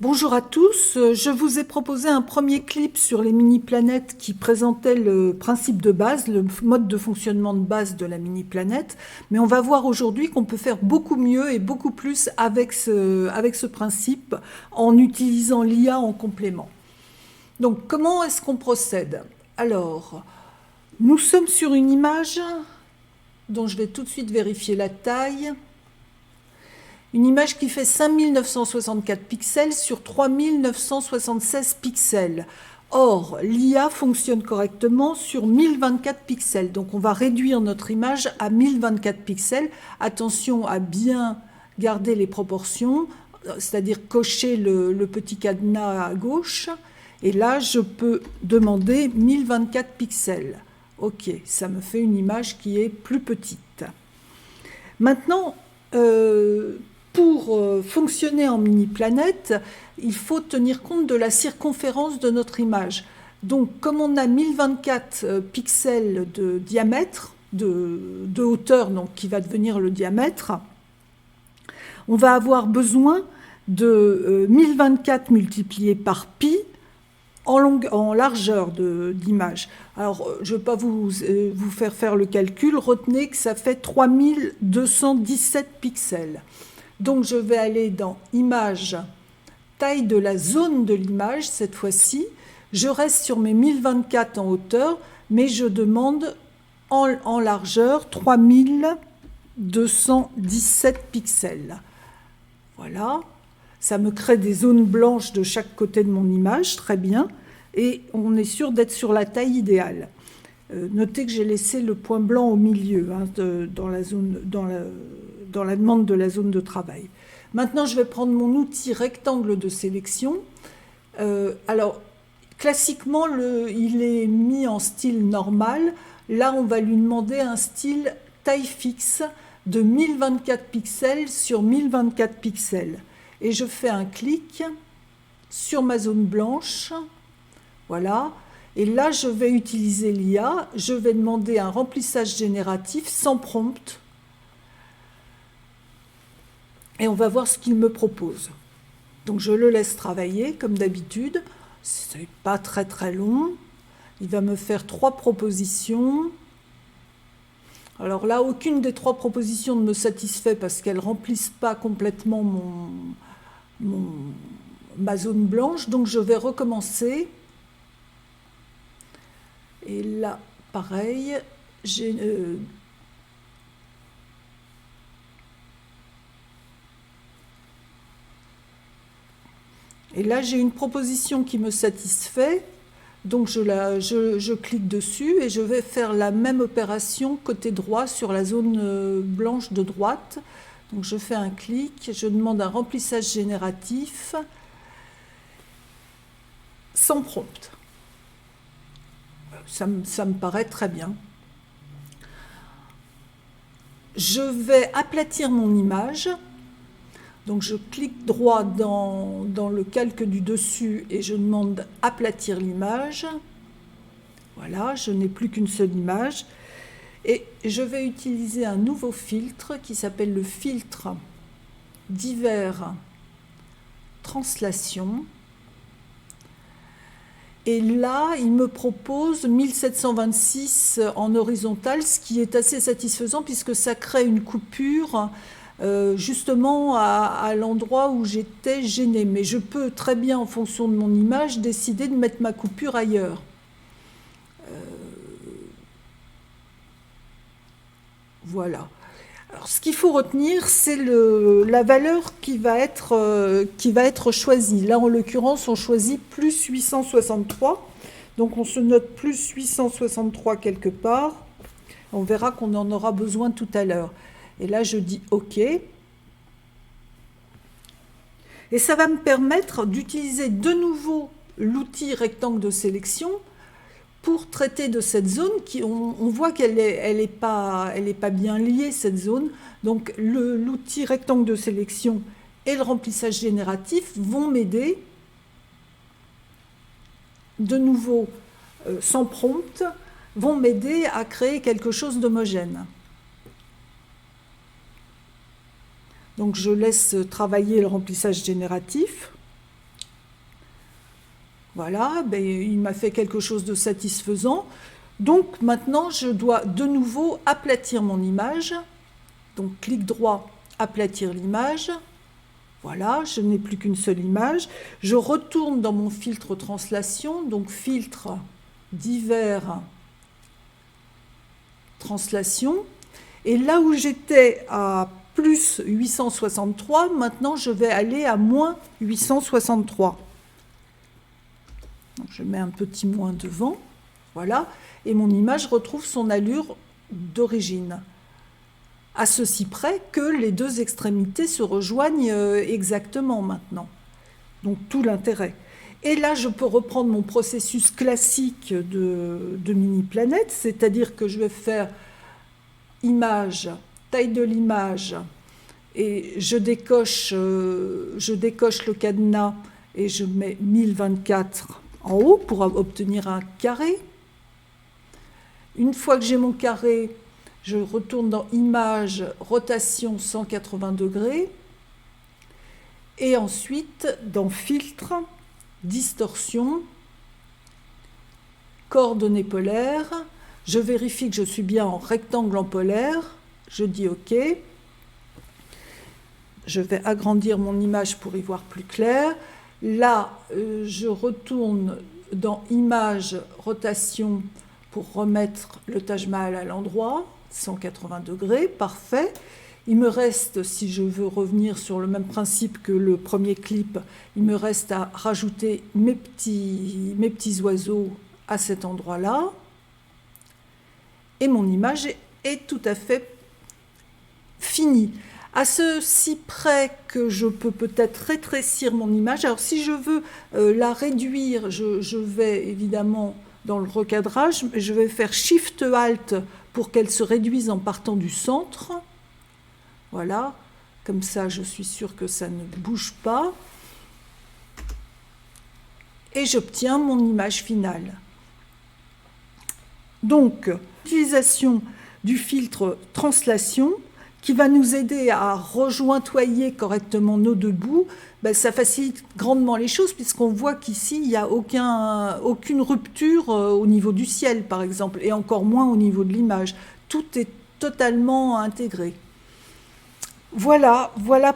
Bonjour à tous, je vous ai proposé un premier clip sur les mini-planètes qui présentait le principe de base, le mode de fonctionnement de base de la mini-planète, mais on va voir aujourd'hui qu'on peut faire beaucoup mieux et beaucoup plus avec ce principe en utilisant l'IA en complément. Donc comment est-ce qu'on procède? Alors, nous sommes sur une image dont je vais tout de suite vérifier la taille. Une image qui fait 5964 pixels sur 3976 pixels. Or, l'IA fonctionne correctement sur 1024 pixels. Donc on va réduire notre image à 1024 pixels. Attention à bien garder les proportions, c'est-à-dire cocher le petit cadenas à gauche. Et là, je peux demander 1024 pixels. Ok, ça me fait une image qui est plus petite. Maintenant, pour fonctionner en mini-planète, il faut tenir compte de la circonférence de notre image. Donc, comme on a 1024 pixels de diamètre, de hauteur, donc qui va devenir le diamètre, on va avoir besoin de 1024 multiplié par pi en largeur d'image. Alors, je ne vais pas vous faire le calcul, retenez que ça fait 3217 pixels. Donc je vais aller dans Image, taille de la zone de l'image cette fois-ci. Je reste sur mes 1024 en hauteur, mais je demande en largeur 3217 pixels. Voilà, ça me crée des zones blanches de chaque côté de mon image, très bien. Et on est sûr d'être sur la taille idéale. Notez que j'ai laissé le point blanc au milieu, dans la demande de la zone de travail. Maintenant, je vais prendre mon outil rectangle de sélection. Alors, classiquement, il est mis en style normal. Là, on va lui demander un style taille fixe de 1024 pixels sur 1024 pixels. Et je fais un clic sur ma zone blanche. Voilà. Et là, je vais utiliser l'IA. Je vais demander un remplissage génératif sans prompt. Et on va voir ce qu'il me propose. Donc je le laisse travailler comme d'habitude. Ce n'est pas très très long. Il va me faire 3 propositions. Alors là, aucune des 3 propositions ne me satisfait parce qu'elles ne remplissent pas complètement ma zone blanche. Donc je vais recommencer. Et là, pareil, j'ai... Et là, j'ai une proposition qui me satisfait, donc je clique dessus et je vais faire la même opération côté droit sur la zone blanche de droite. Donc je fais un clic, je demande un remplissage génératif sans prompt. Ça me paraît très bien. Je vais aplatir mon image. Donc je clique droit dans le calque du dessus et je demande aplatir l'image. Voilà, je n'ai plus qu'une seule image. Et je vais utiliser un nouveau filtre qui s'appelle le filtre divers translation. Et là, il me propose 1726 en horizontal, ce qui est assez satisfaisant puisque ça crée une coupure justement à l'endroit où j'étais gênée. Mais je peux très bien, en fonction de mon image, décider de mettre ma coupure ailleurs. Voilà. Alors, ce qu'il faut retenir, c'est la valeur qui va être choisie. Là, en l'occurrence, on choisit plus 863. Donc, on se note plus 863 quelque part. On verra qu'on en aura besoin tout à l'heure. Et là, je dis OK. Et ça va me permettre d'utiliser de nouveau l'outil rectangle de sélection pour traiter de cette zone. On voit qu'elle est pas bien liée, cette zone. Donc, l'outil rectangle de sélection et le remplissage génératif vont m'aider, de nouveau sans prompt, vont m'aider à créer quelque chose d'homogène. Donc je laisse travailler le remplissage génératif. Voilà, ben, il m'a fait quelque chose de satisfaisant. Donc maintenant, je dois de nouveau aplatir mon image. Donc clic droit, aplatir l'image. Voilà, je n'ai plus qu'une seule image. Je retourne dans mon filtre translation, donc filtre divers translation. Et là où j'étais à plus 863, maintenant je vais aller à moins 863. Donc je mets un petit moins devant, voilà, et mon image retrouve son allure d'origine. À ceci près que les deux extrémités se rejoignent exactement maintenant. Donc tout l'intérêt. Et là, je peux reprendre mon processus classique de mini-planète, c'est-à-dire que je vais faire image, taille de l'image, et je décoche le cadenas et je mets 1024 en haut pour obtenir un carré. Une fois que j'ai mon carré, je retourne dans image, rotation 180 degrés, et ensuite dans filtre, distorsion, coordonnées polaires, je vérifie que je suis bien en rectangle en polaire, je dis OK. Je vais agrandir mon image pour y voir plus clair. Là, je retourne dans image, rotation pour remettre le Taj Mahal à l'endroit, 180 degrés, parfait. Il me reste, si je veux revenir sur le même principe que le premier clip, il me reste à rajouter mes petits oiseaux à cet endroit-là. Et mon image est tout à fait finie. À ceci près que je peux peut-être rétrécir mon image. Alors si je veux la réduire, je vais évidemment dans le recadrage, je vais faire Shift-Alt pour qu'elle se réduise en partant du centre. Voilà, comme ça je suis sûre que ça ne bouge pas. Et j'obtiens mon image finale. Donc, utilisation du filtre translation qui va nous aider à rejointoyer correctement nos deux bouts, ben, ça facilite grandement les choses puisqu'on voit qu'ici, il n'y a aucune rupture au niveau du ciel, par exemple, et encore moins au niveau de l'image. Tout est totalement intégré. Voilà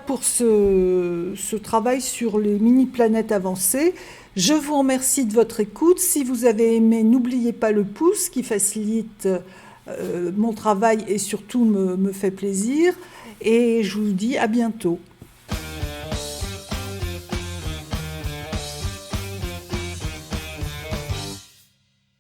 pour ce travail sur les mini-planètes avancées. Je vous remercie de votre écoute. Si vous avez aimé, n'oubliez pas le pouce qui facilite mon travail et surtout me fait plaisir. Et je vous dis à bientôt.